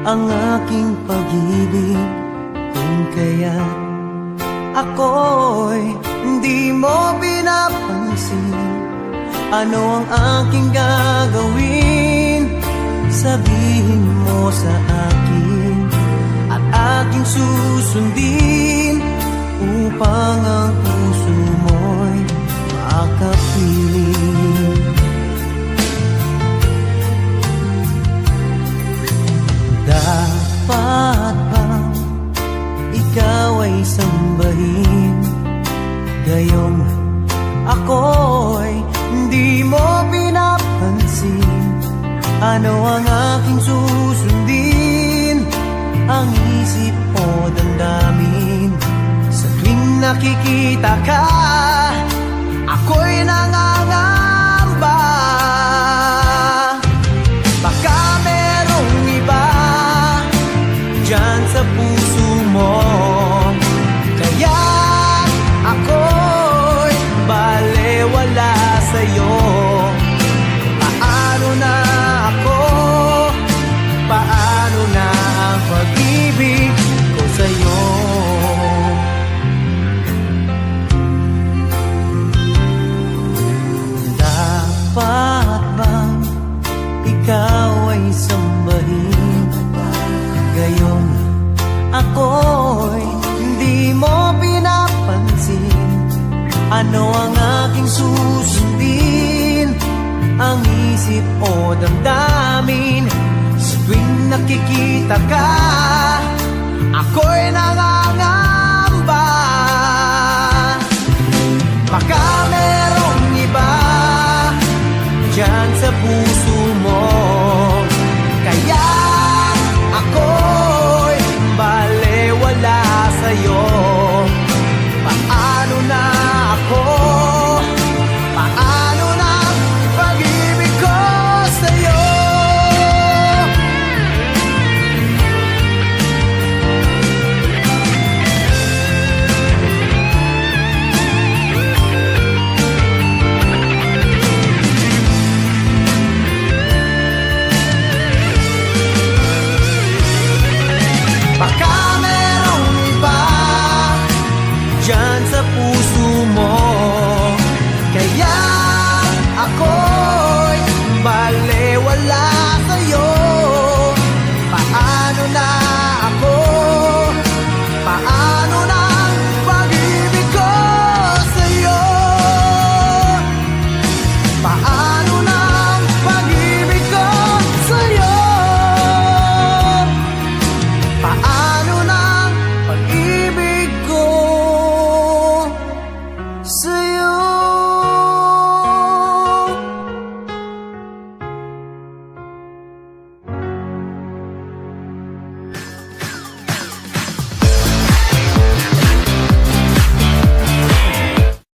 ang aking pag-ibig, kung kaya ako'y hindi mo pinapansin. Ano ang aking gagawin? Sabihin mo sa akin at aking susundin, upang ang puso mo'y makapiling. Dapat bang ikaw ay sambahin, gayong ako'y hindi mo pinapansin? Ano ang aking susundin? Ang isip o damdamin? Sa tuwing nakikita ka, ako'y nangangamba. Baka merong iba dyan sa puso mo, kaya ako'y balewala sa'yo. Paano na ako? Paano na ang pag-ibig ko sa'yo? Dapat bang ikaw ay sambahin, gayong ako'y hindi mo pinapansin? Ano ang aking susundin? Ang isip o damdamin? Sa tuwing nakikita ka, ako'y